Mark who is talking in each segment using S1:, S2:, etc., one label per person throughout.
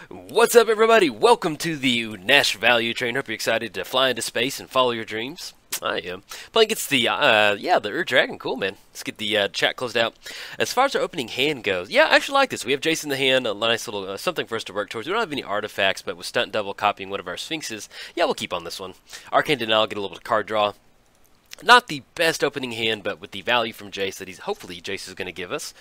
S1: What's up, everybody? Welcome to the Unesh Value Train. Hope you're excited to fly into space and follow your dreams. I am. Playing against the, the Dragon. Cool, man. Let's get the chat closed out. As far as our opening hand goes, yeah, I actually like this. We have Jace in the hand, a nice little something for us to work towards. We don't have any artifacts, but with Stunt Double copying one of our Sphinxes, yeah, we'll keep on this one. Arcane Denial, get a little bit of card draw. Not the best opening hand, but with the value from Jace that hopefully Jace is going to give us.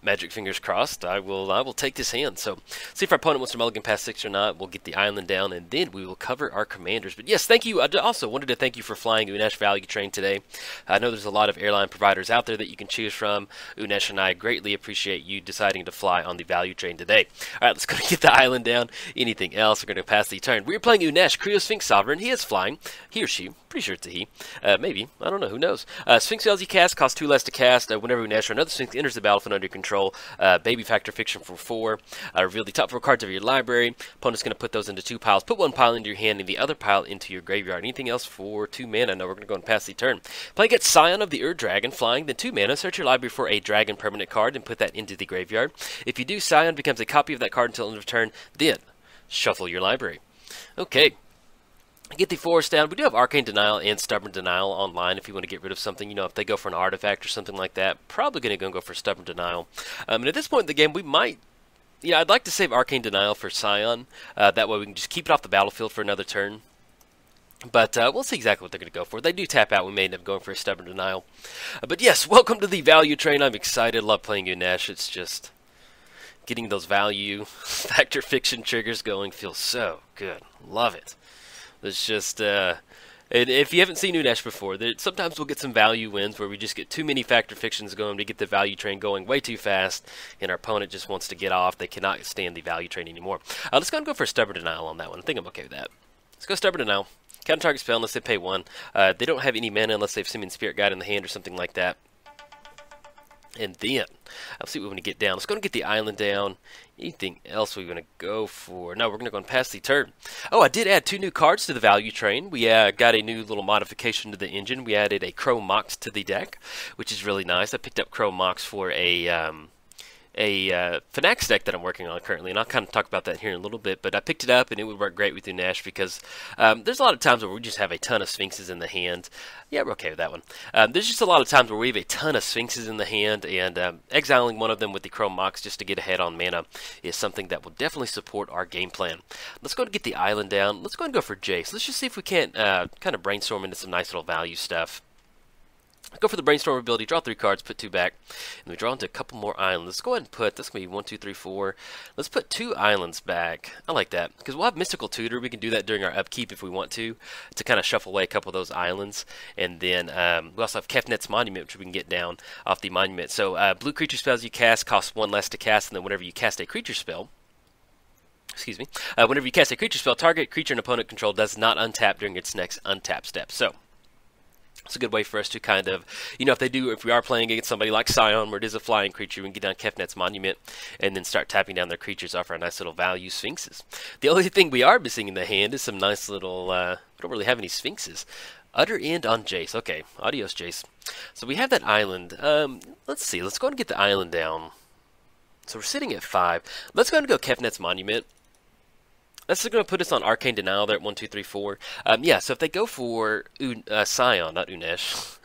S1: Magic fingers crossed. I will take this hand. So, see if our opponent wants to mulligan past 6 or not. We'll get the island down, and then we will cover our commanders. But yes, thank you. I also wanted to thank you for flying Unesh Value Train today. I know there's a lot of airline providers out there that you can choose from. Unesh and I greatly appreciate you deciding to fly on the Value Train today. All right, let's go get the island down. Anything else, we're going to pass the turn. We're playing Unesh, Creo Sphinx Sovereign. He is flying. He or she. Pretty sure it's a he. Maybe. I don't know. Who knows? Sphinx spells you cast cost 2 less to cast. Whenever Unesh or another Sphinx enters the battlefield under your control, Baby Factor Fiction for 4. Reveal the top 4 cards of your library. Opponent's going to put those into 2 piles. Put 1 pile into your hand and the other pile into your graveyard. Anything else for 2 mana? No, we're going to go and pass the turn. Play against Scion of the Dragon, flying. Then 2 mana. Search your library for a dragon permanent card and put that into the graveyard. If you do, Scion becomes a copy of that card until end of turn. Then shuffle your library. Okay. Get the forest down. We do have Arcane Denial and Stubborn Denial online if you want to get rid of something. You know, if they go for an artifact or something like that, probably going to go for Stubborn Denial. And at this point in the game, we might, I'd like to save Arcane Denial for Scion. That way we can just keep it off the battlefield for another turn. But we'll see exactly what they're going to go for. They do tap out. We may end up going for a Stubborn Denial. But yes, welcome to the Value Train. I'm excited. Love playing Unesh. It's just getting those value factor fiction triggers going feels so good. Love it. It's just, and if you haven't seen Unesh before, sometimes we'll get some value wins where we just get too many factor fictions going. We get the value train going way too fast, and our opponent just wants to get off. They cannot stand the value train anymore. Let's go and go for Stubborn Denial on that one. I think I'm okay with that. Let's go Stubborn Denial. Counter target spell unless they pay 1. They don't have any mana unless they have Simian Spirit Guide in the hand or something like that. And then, let's see what we want to get down. Let's go and get the island down. Anything else we want to go for? No, we're going to go and pass the turn. Oh, I did add 2 new cards to the Value Train. We got a new little modification to the engine. We added a Crow Mox to the deck, which is really nice. I picked up Crow Mox for a Phoenix deck that I'm working on currently, and I'll kind of talk about that here in a little bit, but I picked it up, and it would work great with Unesh because there's a lot of times where we just have a ton of Sphinxes in the hand. Yeah, we're okay with that one. There's just a lot of times where we have a ton of Sphinxes in the hand, and exiling one of them with the Chrome Mox just to get ahead on mana is something that will definitely support our game plan. Let's go and get the island down. Let's go and go for Jace. Let's just see if we can't kind of brainstorm into some nice little value stuff. Go for the Brainstorm ability, draw 3 cards, put 2 back, and we draw into a couple more islands. Let's go ahead and put, that's going to be 1, 2, 3, 4. Let's put 2 islands back. I like that, because we'll have Mystical Tutor. We can do that during our upkeep if we want to kind of shuffle away a couple of those islands. And then we also have Kefnet's Monument, which we can get down off the Monument. So blue creature spells you cast cost 1 less to cast, and then whenever you cast a creature spell, whenever you cast a creature spell, target creature and opponent control does not untap during its next untap step. So it's a good way for us to kind of, if we are playing against somebody like Scion, where it is a flying creature, we can get down Kefnet's Monument and then start tapping down their creatures off our nice little value Sphinxes. The only thing we are missing in the hand is some nice little, we don't really have any Sphinxes. Utter End on Jace. Okay, adios, Jace. So we have that island. Let's see, let's go and get the island down. So we're sitting at 5. Let's go and go Kefnet's Monument. That's going to put us on Arcane Denial there at 1, 2, 3, 4. Yeah, so if they go for Scion, not Unesh.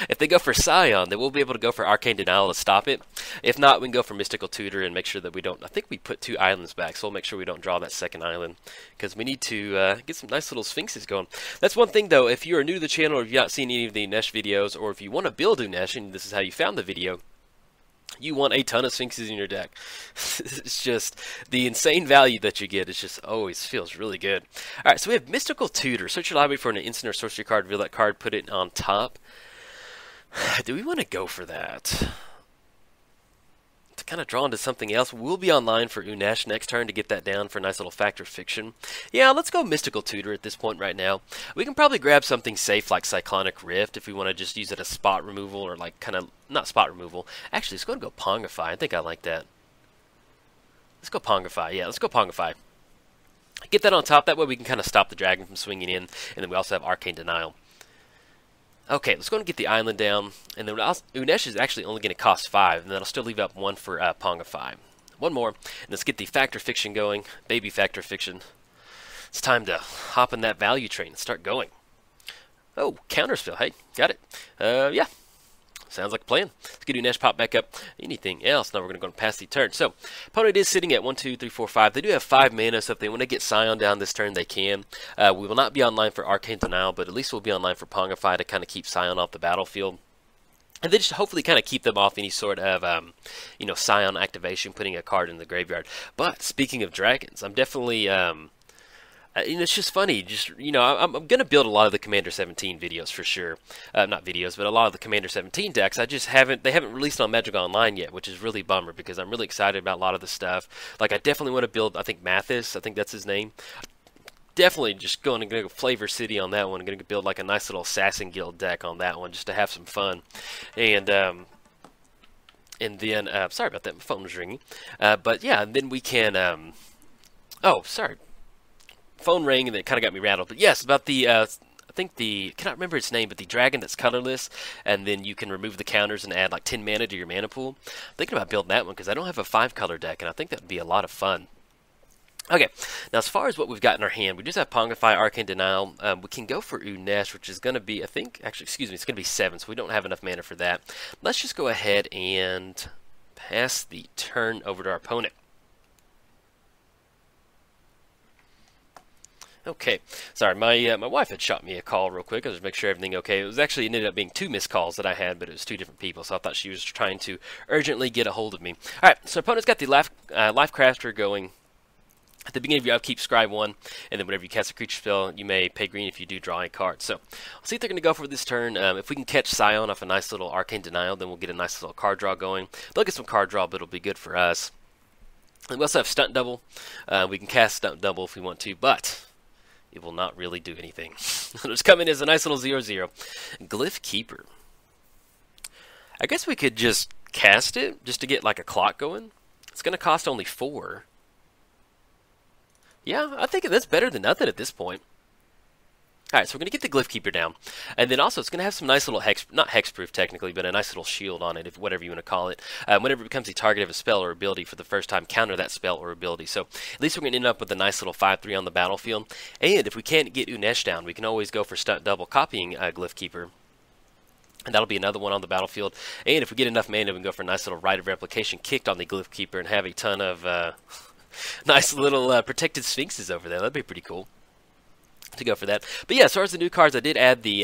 S1: If they go for Scion, then we'll be able to go for Arcane Denial to stop it. If not, we can go for Mystical Tutor and make sure that we don't. I think we put 2 islands back, so we'll make sure we don't draw that second island because we need to get some nice little Sphinxes going. That's one thing, though. If you are new to the channel or if you've not seen any of the Unesh videos, or if you want to build Unesh and this is how you found the video, you want a ton of Sphinxes in your deck. It's just the insane value that you get. It just always feels really good. Alright, so we have Mystical Tutor. Search your library for an instant or sorcery card. Reveal that card. Put it on top. Do we want to go for that? To kind of draw into something else. We'll be online for Unesh next turn to get that down for a nice little Factor Fiction. Yeah, let's go Mystical Tutor at this point right now. We can probably grab something safe like Cyclonic Rift if we want to just use it as spot removal or like kind of, not spot removal. Actually, let's go and go Pongify. I think I like that. Let's go Pongify. Yeah, let's go Pongify. Get that on top. That way we can kind of stop the dragon from swinging in. And then we also have Arcane Denial. Okay, let's go and get the island down. And then Unesh is actually only going to cost 5. And then I'll still leave up 1 for Pongify. one more, and let's get the Fact or Fiction going. Baby Fact or Fiction. It's time to hop in that value train and start going. Oh, counterspell. Hey, got it. Yeah. Sounds like a plan. Let's get Unesh pop back up. Anything else? Now we're going to go past the turn. So, opponent is sitting at 1, 2, 3, 4, 5. They do have 5 mana, so if they want to get Scion down this turn, they can. We will not be online for Arcane Denial, but at least we'll be online for Pongify to kind of keep Scion off the battlefield. And then just hopefully kind of keep them off any sort of, Scion activation, putting a card in the graveyard. But, speaking of dragons, I'm definitely... it's just funny. I'm going to build a lot of the Commander 17 videos for sure. Not videos, but a lot of the Commander 17 decks. They haven't released on Magic Online yet, which is really a bummer because I'm really excited about a lot of the stuff. Like, I definitely want to build, I think Mathis, I think that's his name. Definitely just going to go Flavor City on that one. I'm going to build like a nice little Assassin Guild deck on that one just to have some fun. And then, sorry about that, my phone was ringing. But yeah, and then we can, oh, sorry. Phone rang and it kind of got me rattled. But yes, about the, I cannot remember its name, but the dragon that's colorless, and then you can remove the counters and add like 10 mana to your mana pool. I'm thinking about building that one because I don't have a 5-color deck, and I think that would be a lot of fun. Okay, now as far as what we've got in our hand, we just have Pongify, Arcane Denial. We can go for Unesh, which is going to be, it's going to be 7, so we don't have enough mana for that. Let's just go ahead and pass the turn over to our opponent. Okay, sorry, my wife had shot me a call real quick. I was just make sure everything okay. It ended up being 2 missed calls that I had, but it was 2 different people, so I thought she was trying to urgently get a hold of me. All right, so opponent's got the Life Crafter going. At the beginning of your upkeep, scry 1, and then whenever you cast a creature spell, you may pay green if you do draw a card. So, I'll see what they're going to go for this turn. If we can catch Scion off a nice little Arcane Denial, then we'll get a nice little card draw going. They'll get some card draw, but it'll be good for us. And we also have Stunt Double. We can cast Stunt Double if we want to, but it will not really do anything. It'll just come in as a nice little 0/0. Glyph Keeper. I guess we could just cast it, just to get like a clock going. It's going to cost only 4. Yeah, I think that's better than nothing at this point. Alright, so we're going to get the Glyph Keeper down. And then also, it's going to have some nice little not hexproof technically, but a nice little shield on it, if whatever you want to call it. Whenever it becomes the target of a spell or ability for the first time, counter that spell or ability. So, at least we're going to end up with a nice little 5/3 on the battlefield. And if we can't get Unesh down, we can always go for Stunt Double, copying Glyph Keeper. And that'll be another one on the battlefield. And if we get enough mana, we can go for a nice little Rite of Replication kicked on the Glyph Keeper and have a ton of nice little protected sphinxes over there. That'd be pretty cool to go for that. But yeah, as far as the new cards, I did add the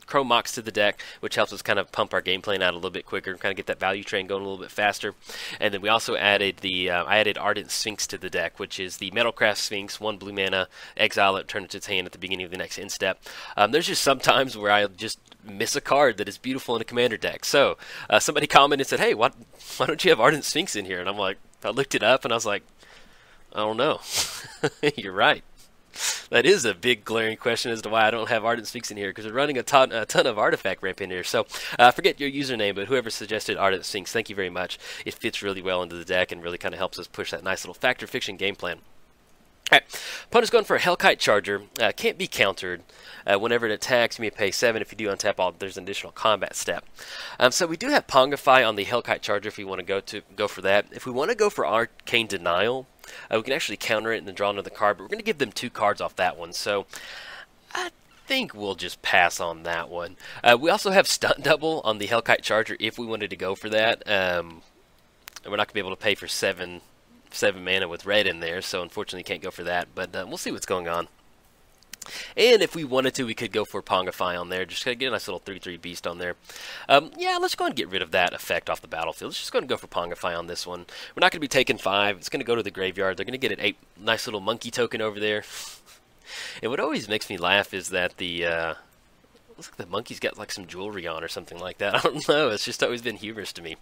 S1: Chrome Mox to the deck, which helps us kind of pump our game plan out a little bit quicker, kind of get that value train going a little bit faster. And then we also added the I added Ardent Sphinx to the deck, which is the Metalcraft Sphinx, 1 blue mana, exile it, turn it to its hand at the beginning of the next instep. There's just some times where I just miss a card that is beautiful in a commander deck. So somebody commented and said, hey, why don't you have Ardent Sphinx in here? And I'm like, I looked it up and I was like, I don't know. You're right. That is a big glaring question as to why I don't have Ardent Sphinx in here, because we're running a ton of Artifact Ramp in here. So forget your username, but whoever suggested Ardent Sphinx, thank you very much. It fits really well into the deck and really kind of helps us push that nice little Fact or Fiction game plan. Alright, opponent's going for a Hellkite Charger. Can't be countered. Whenever it attacks, you may pay 7. If you do untap, there's an additional combat step. So we do have Pongify on the Hellkite Charger if we want to go for that. If we want to go for Arcane Denial, we can actually counter it and then draw another card, but we're going to give them 2 cards off that one. So I think we'll just pass on that one. We also have Stunt Double on the Hellkite Charger if we wanted to go for that. And we're not going to be able to pay for 7 mana with red in there, so unfortunately can't go for that, but we'll see what's going on. And if we wanted to, we could go for Pongify on there, just get a nice little 3/3 beast on there. Yeah, let's go ahead and get rid of that effect off the battlefield. Let's just go ahead and go for Pongify on this one. We're not going to be taking 5. It's going to go to the graveyard. They're going to get an 8 nice little monkey token over there. And what always makes me laugh is that looks like the monkey's got like some jewelry on or something like that. I don't know. It's just always been humorous to me.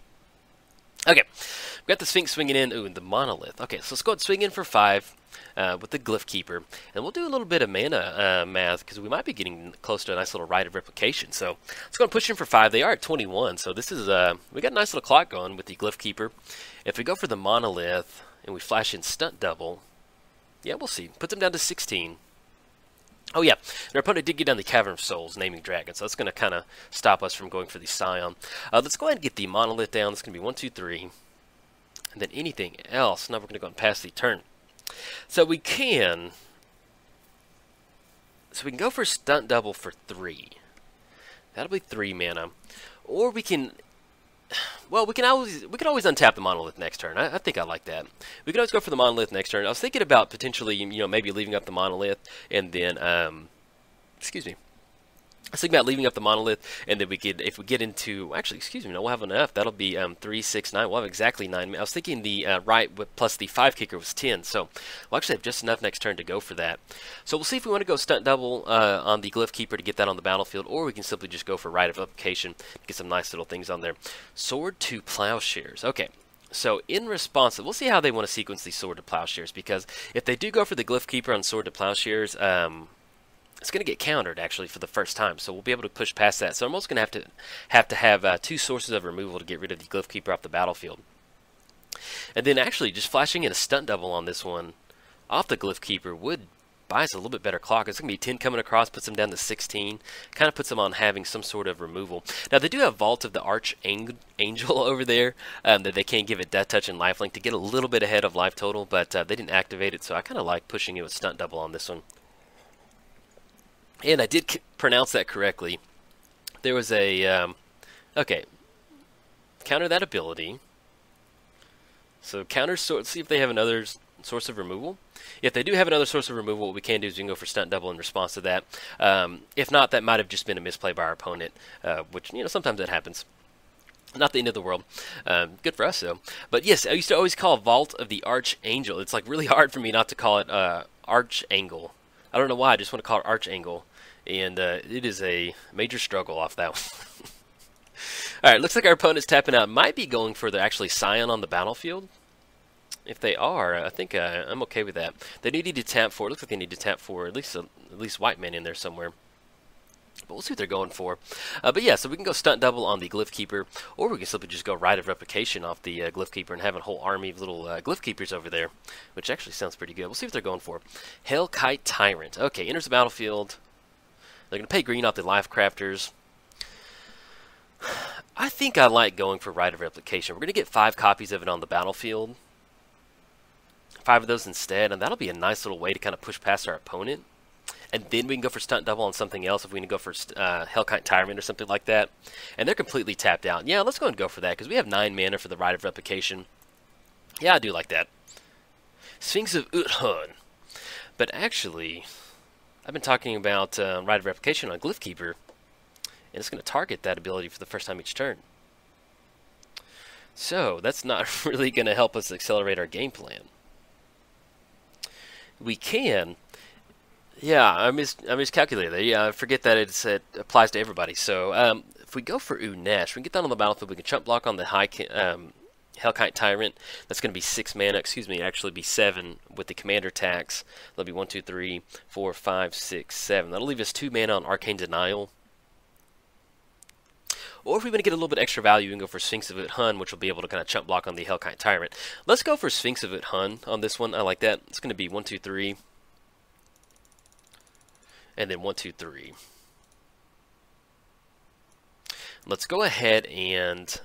S1: Okay, we've got the Sphinx swinging in. Ooh, and the Monolith. Okay, so let's go ahead and swing in for 5 with the Glyph Keeper. And we'll do a little bit of mana math, because we might be getting close to a nice little Rite of Replication. So let's go and push in for 5. They are at 21, so this is, we got a nice little clock going with the Glyph Keeper. If we go for the Monolith, and we flash in Stunt Double, yeah, we'll see. Put them down to 16. Oh yeah, and our opponent did get down the Cavern of Souls, naming Dragon, so that's going to kind of stop us from going for the Scion. Let's go ahead and get the Monolith down. It's going to be 1, 2, 3. And then anything else. Now we're going to go and pass the turn. So we can go for stunt double for 3. That'll be 3 mana. Or we can, well, we could always untap the monolith next turn. I think I like that. We could always go for the monolith next turn. I was thinking about potentially, maybe leaving up the monolith and then, excuse me. I was thinking about leaving up the monolith, and then we could, if we get into, actually, excuse me, no, we'll have enough. That'll be 3, 6, 9. We'll have exactly 9. I was thinking the right plus the 5 kicker was 10, so we'll actually have just enough next turn to go for that. So we'll see if we want to go stunt double on the Glyph Keeper to get that on the battlefield, or we can simply just go for Rite of Replication to get some nice little things on there. Sword to Plowshares. Okay. So in response, we'll see how they want to sequence the Sword to Plowshares, because if they do go for the Glyph Keeper on Sword to Plowshares, it's going to get countered actually for the first time, so we'll be able to push past that. So I'm also going to have 2 sources of removal to get rid of the Glyph Keeper off the battlefield. And then actually just flashing in a stunt double on this one off the Glyph Keeper would buy us a little bit better clock. It's going to be 10 coming across, puts them down to 16, kind of puts them on having some sort of removal. Now they do have Vault of the Archangel over there that they can give it Death Touch and Lifelink to get a little bit ahead of life total, but they didn't activate it, so I kind of like pushing it with stunt double on this one. And I did pronounce that correctly. There was a, okay, counter that ability. So counter, see if they have another source of removal. If they do have another source of removal, what we can do is we can go for stunt double in response to that. If not, that might have just been a misplay by our opponent, which, sometimes that happens. Not the end of the world. Good for us, though. But yes, I used to always call Vault of the Archangel. It's like really hard for me not to call it Archangle. I don't know why, I just want to call it Archangle. And it is a major struggle off that one. Alright, looks like our opponent's tapping out. Might be going for the actually Scion on the battlefield. If they are, I think I'm okay with that. They do need to tap for, it looks like they need to tap for at least white men in there somewhere. But we'll see what they're going for. But yeah, so we can go stunt double on the Glyph Keeper, or we can simply just go Rite of Replication off the Glyph Keeper and have a whole army of little Glyph Keepers over there, which actually sounds pretty good. We'll see what they're going for. Hellkite Tyrant. Okay, enters the battlefield. They're going to pay green off the Life Crafters. I think I like going for Rite of Replication. We're going to get 5 copies of it on the battlefield. 5 of those instead, and that'll be a nice little way to kind of push past our opponent. And then we can go for stunt double on something else if we can go for Hellkite Tyrant or something like that. And they're completely tapped out. Yeah, let's go and go for that, because we have 9 mana for the Rite of Replication. Yeah, I do like that. Sphinx of Uthun. But actually, I've been talking about Rite of Replication on Glyph Keeper, and it's going to target that ability for the first time each turn. So, that's not really going to help us accelerate our game plan. We can... Yeah, I miscalculated that. Yeah, I forget that it applies to everybody. So, if we go for Unesh, we can get that on the battlefield. We can chump block on the Hellkite Tyrant. That's going to be 6 mana. Excuse me, actually be 7 with the commander tax. That'll be 1, 2, 3, 4, 5, 6, 7. That'll leave us 2 mana on Arcane Denial. Or if we want to get a little bit extra value, we can go for Sphinx of Uthun, which will be able to kind of chump block on the Hellkite Tyrant. Let's go for Sphinx of Uthun on this one. I like that. It's going to be 1, 2, 3. And then 1, 2, 3. Let's go ahead and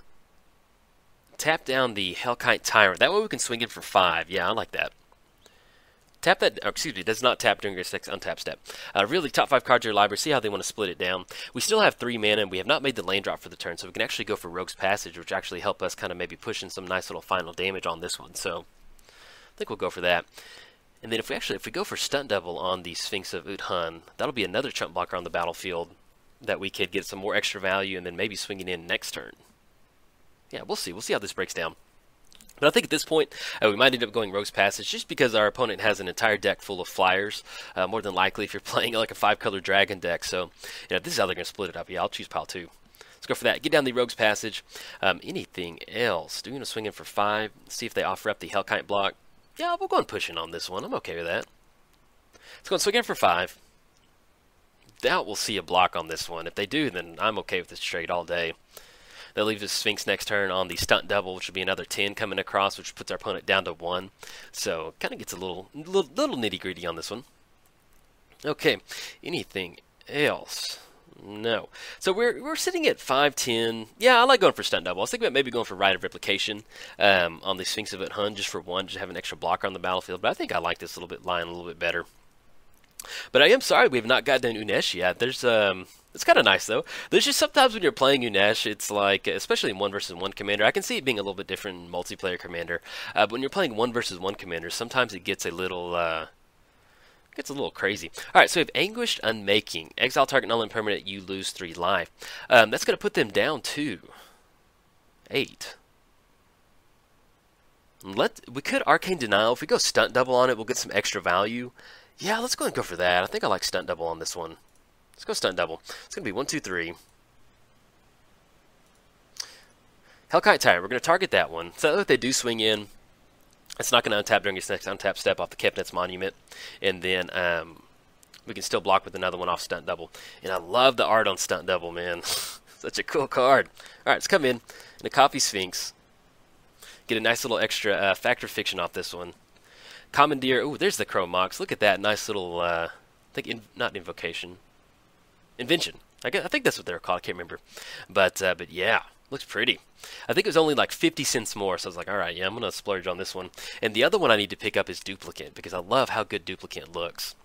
S1: tap down the Hellkite Tyrant. That way we can swing it for 5. Yeah, I like that. Tap that, excuse me, does not tap during your next untap step. Really, top 5 cards of your library, see how they want to split it down. We still have 3 mana, and we have not made the land drop for the turn, so we can actually go for Rogue's Passage, which actually help us kind of maybe push in some nice little final damage on this one. So, I think we'll go for that. And then if we go for stunt double on the Sphinx of Uthun, that'll be another chump blocker on the battlefield that we could get some more extra value and then maybe swing it in next turn. Yeah, we'll see. We'll see how this breaks down. But I think at this point, we might end up going Rogue's Passage just because our opponent has an entire deck full of flyers. More than likely if you're playing like a 5-color dragon deck. So, this is how they're going to split it up. Yeah, I'll choose pile 2. Let's go for that. Get down the Rogue's Passage. Anything else? Do we want to swing in for 5? See if they offer up the Hellkite block. Yeah, we'll go and push in on this one. I'm okay with that. Let's go and swing in for 5. Doubt we'll see a block on this one. If they do, then I'm okay with this trade all day. That leaves us Sphinx next turn on the stunt double, which will be another 10 coming across, which puts our opponent down to 1. So, kind of gets a little nitty-gritty on this one. Okay, anything else? No. So we're sitting at 510. Yeah, I like going for stunt double. I was thinking about maybe going for Rite of Replication on the Sphinx of Hun just for one, just have an extra blocker on the battlefield. But I think I like this line a little bit better. But I am sorry we have not gotten an Unesh yet. There's it's kind of nice though. There's just sometimes when you're playing Unesh, it's like, especially in 1 versus 1 commander, I can see it being a little bit different in multiplayer commander. But when you're playing 1 versus 1 commander, sometimes it gets a little crazy. All right, so we have Anguished Unmaking. Exile target null and permanent, you lose 3 life. That's going to put them down to 8. We could Arcane Denial. If we go stunt double on it, we'll get some extra value. Yeah, let's go ahead and go for that. I think I like stunt double on this one. Let's go stunt double. It's going to be 1, 2, 3. Hellkite Tyrant. We're going to target that one. So if they do swing in, it's not going to untap during its next untap step off the Kepnet's Monument. And then we can still block with another one off stunt double. And I love the art on stunt double, man. Such a cool card. All right, let's come in a Copy Sphinx. Get a nice little extra Factor Fiction off this one. Commandeer. Ooh, there's the Chrome Mox. Look at that nice little, I think, not Invocation. Invention. I think that's what they're called. I can't remember. But yeah, looks pretty. I think it was only like 50 cents more, so I was like, all right, yeah, I'm going to splurge on this one. And the other one I need to pick up is Duplicate, because I love how good Duplicate looks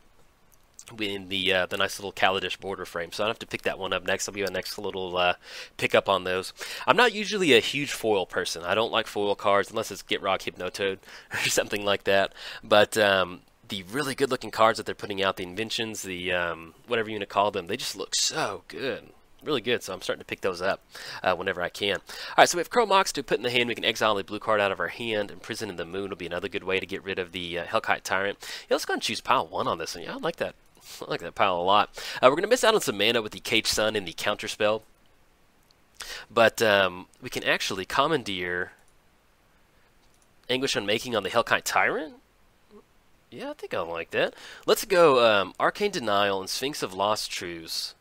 S1: in the nice little Kaladesh border frame. So I'll have to pick that one up next. I'll be a next little pick up on those. I'm not usually a huge foil person. I don't like foil cards unless it's Get Rock Hypnotoad or something like that. But the really good looking cards that they're putting out, the inventions, the whatever you want to call them, they just look so good. Really good, so I'm starting to pick those up whenever I can. All right, so we have Chrome Mox to put in the hand. We can exile a blue card out of our hand. Imprison in the Moon will be another good way to get rid of the Hellkite Tyrant. Yeah, let's go and choose pile 1 on this one. Yeah, I like that. I like that pile a lot. We're going to miss out on some mana with the Cage Sun and the counter spell. But we can actually commandeer Anguish Unmaking on the Hellkite Tyrant. Yeah, I think I like that. Let's go Arcane Denial and Sphinx of Lost Truths.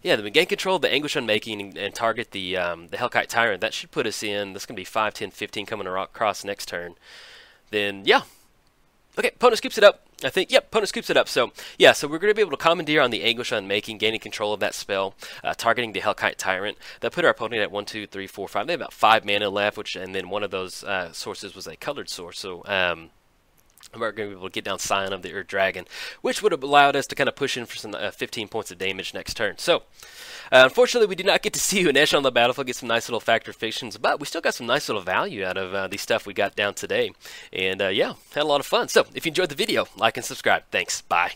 S1: Yeah, then we gain control of the Anguish Unmaking and target the Hellkite Tyrant. That should put us in. That's going to be 5, 10, 15 coming across next turn. Then, yeah. Okay, opponent scoops it up. I think, yep, opponent scoops it up. So, yeah, so we're going to be able to commandeer on the Anguish Unmaking, gaining control of that spell, targeting the Hellkite Tyrant. That put our opponent at 1, 2, 3, 4, 5. They have about 5 mana left, and then one of those sources was a colored source. So, we're going to be able to get down Scion of the Ur Dragon, which would have allowed us to kind of push in for some 15 points of damage next turn. So, unfortunately, we did not get to see Unesh on the battlefield, get some nice little Factor Fictions, but we still got some nice little value out of the stuff we got down today. And, yeah, had a lot of fun. So, if you enjoyed the video, like and subscribe. Thanks. Bye.